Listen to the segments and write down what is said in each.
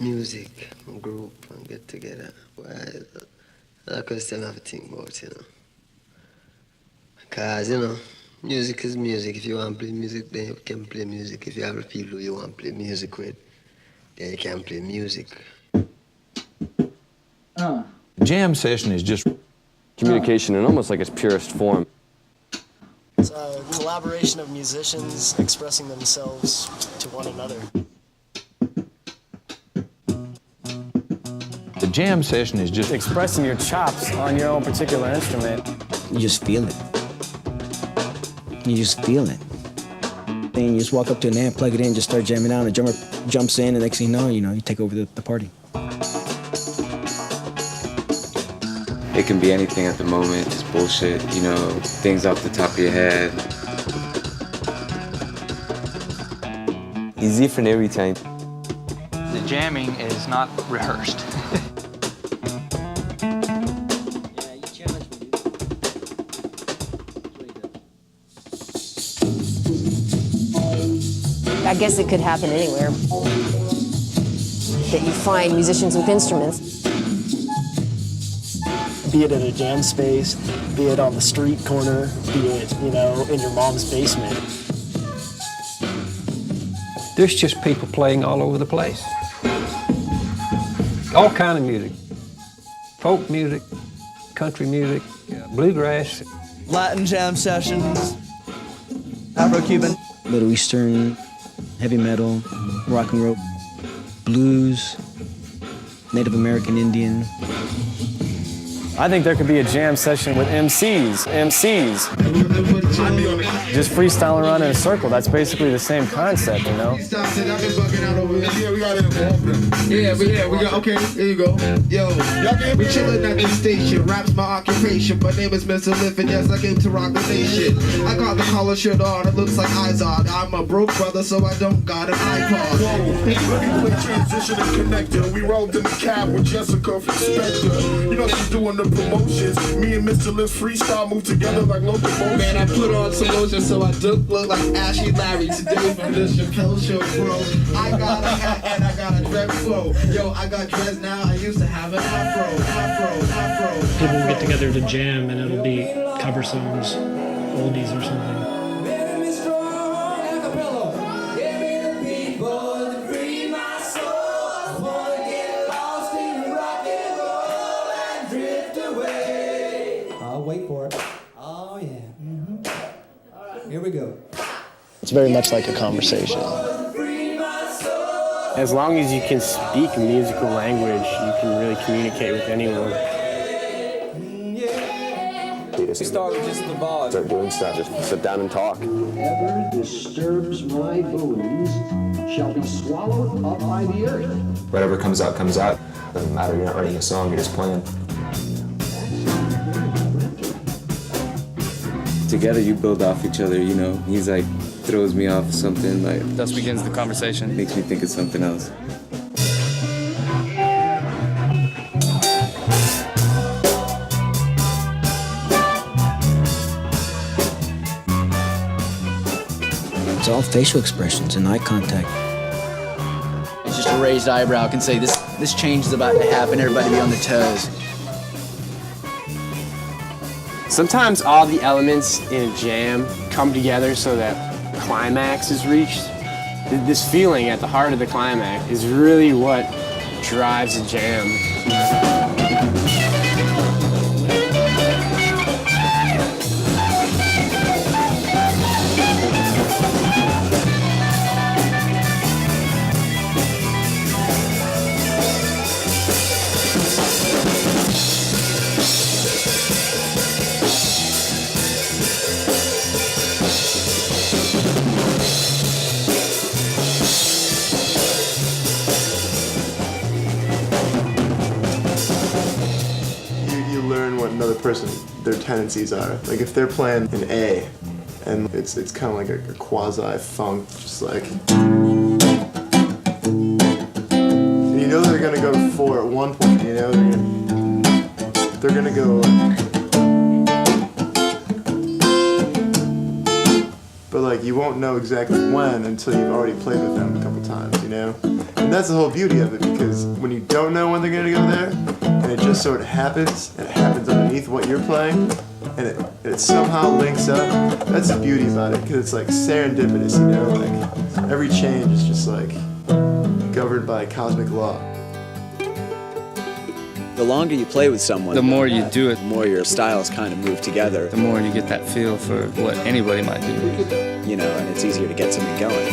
music, group, and get together. Well, I could still have to think about, Because, music is music. If you want to play music, then you can play music. If you have people you want to play music with, then you can play music. Jam session is just communication in almost like its purest form. It's a collaboration of musicians expressing themselves to one another. the jam session is just expressing your chops on your own particular instrument. You just feel it. You just feel it. Then you just walk up to an amp, plug it in, just start jamming out, and the drummer jumps in, and next thing you know, you take over the party. It can be anything at the moment, just bullshit, things off the top of your head. It's different every time. The jamming is not rehearsed. I guess it could happen anywhere. That you find musicians with instruments. Be it at a jam space, be it on the street corner, be it, in your mom's basement. There's just people playing all over the place. All kind of music. Folk music, country music, bluegrass. Latin jam sessions, Afro-Cuban. Middle Eastern, heavy metal, rock and roll, blues, Native American Indian. I think there could be a jam session with MCs. Just freestyling around in a circle. That's basically the same concept, Yeah, we got, okay, there you go. Yo, we chillin' at this station. Rap's my occupation. My name is Mr. Liff, and yes, I came to rock the nation. I got the collar shirt on, it looks like Izod. I'm a broke brother, so I don't got an iPod. Whoa, let me play transition and connector. We rolled in the cab with Jessica from Spectre. She's doing the promotions. Me and Mr. Liff freestyle move together like locomotion. Man, I put on some lotion so I look like Ashley Larry today from this Chappelle show, bro. I got a hat and I got a dread flow. Yo, I got dreads now, I used to have an afro. People will get together to jam and it'll be cover songs, oldies or something. Wait for it. Oh, yeah. Mm-hmm. All right, here we go. It's very much like a conversation. As long as you can speak musical language, you can really communicate with anyone. We start with just the ball. Start doing stuff. Just sit down and talk. Whatever disturbs my bones shall be swallowed up by the earth. Whatever comes out, comes out. Doesn't matter, you're not writing a song, you're just playing. Together you build off each other, He's like, throws me off something, like... Thus begins the conversation. Makes me think of something else. It's all facial expressions and eye contact. It's just a raised eyebrow can say, this change is about to happen, everybody be on their toes. Sometimes all the elements in a jam come together so that climax is reached. This feeling at the heart of the climax is really what drives a jam. Another person, their tendencies are. Like if they're playing an A, and it's kind of like a quasi-funk, just like... And they're gonna go 4 at one point, they're gonna go... But like you won't know exactly when until you've already played with them a couple times, And that's the whole beauty of it, because when you don't know when they're gonna go there, and it just sort of happens, and it happens underneath what you're playing, and it somehow links up, that's the beauty about it, because it's like serendipitous, you know? Like, every change is just like governed by cosmic law. The longer you play with someone, the more you do it, the more your styles kind of move together. The more you get that feel for what anybody might do. You know, and it's easier to get something going.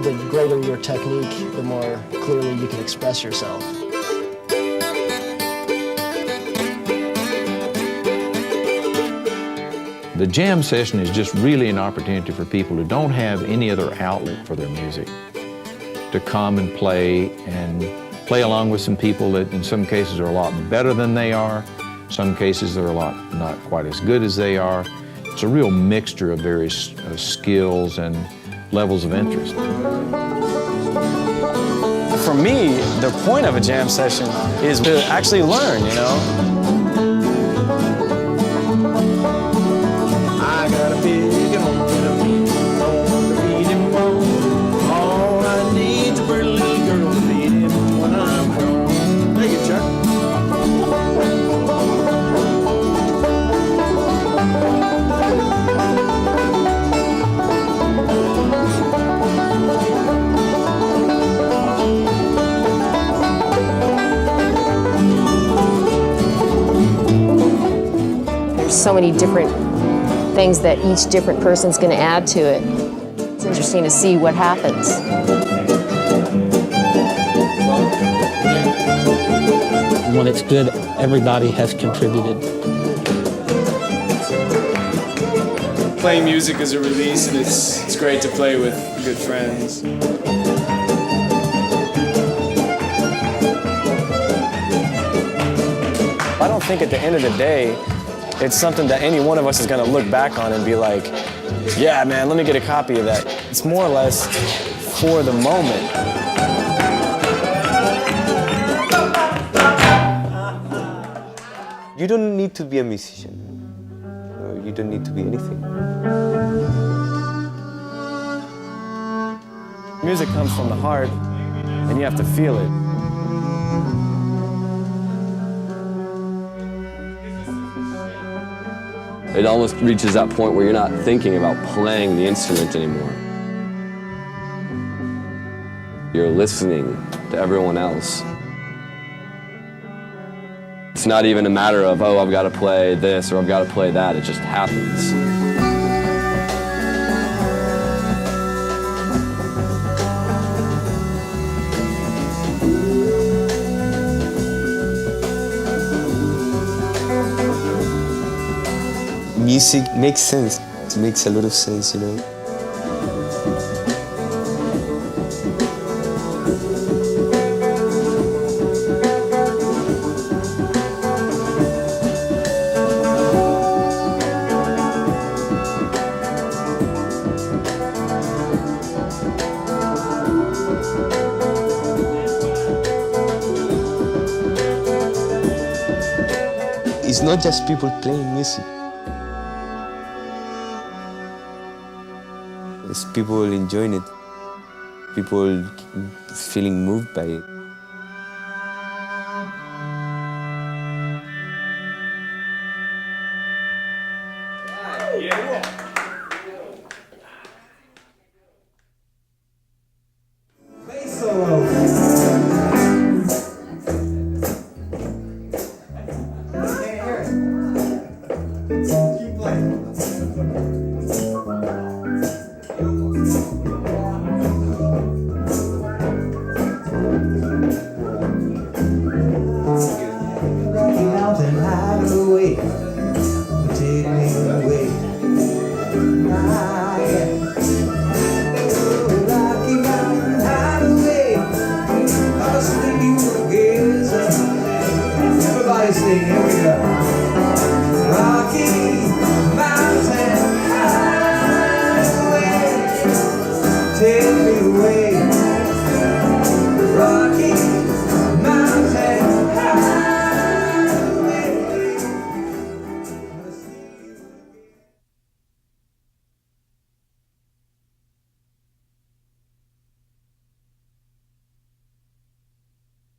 The greater your technique, the more clearly you can express yourself. The jam session is just really an opportunity for people who don't have any other outlet for their music to come and play along with some people that in some cases are a lot better than they are. Some cases they're a lot not quite as good as they are. It's a real mixture of various skills and levels of interest. For me, the point of a jam session is to actually learn, you know? I got a big home and a big home to feed him home. All I need's a pretty little girl to feed him when I'm gone. Thank you, Chuck. There's so many different things that each different person's going to add to it. It's interesting to see what happens. When it's good, everybody has contributed. Playing music is a release, and it's great to play with good friends. I don't think at the end of the day, it's something that any one of us is going to look back on and be like, yeah, man, let me get a copy of that. It's more or less for the moment. You don't need to be a musician. You don't need to be anything. Music comes from the heart, and you have to feel it. It almost reaches that point where you're not thinking about playing the instrument anymore. You're listening to everyone else. It's not even a matter of, oh, I've got to play this or I've got to play that. It just happens. Music makes sense. It makes a lot of sense, you know. It's not just people playing music. It's people enjoying it, people feeling moved by it. Everybody sing, here we go. Rocky Mountain Highway, take me away.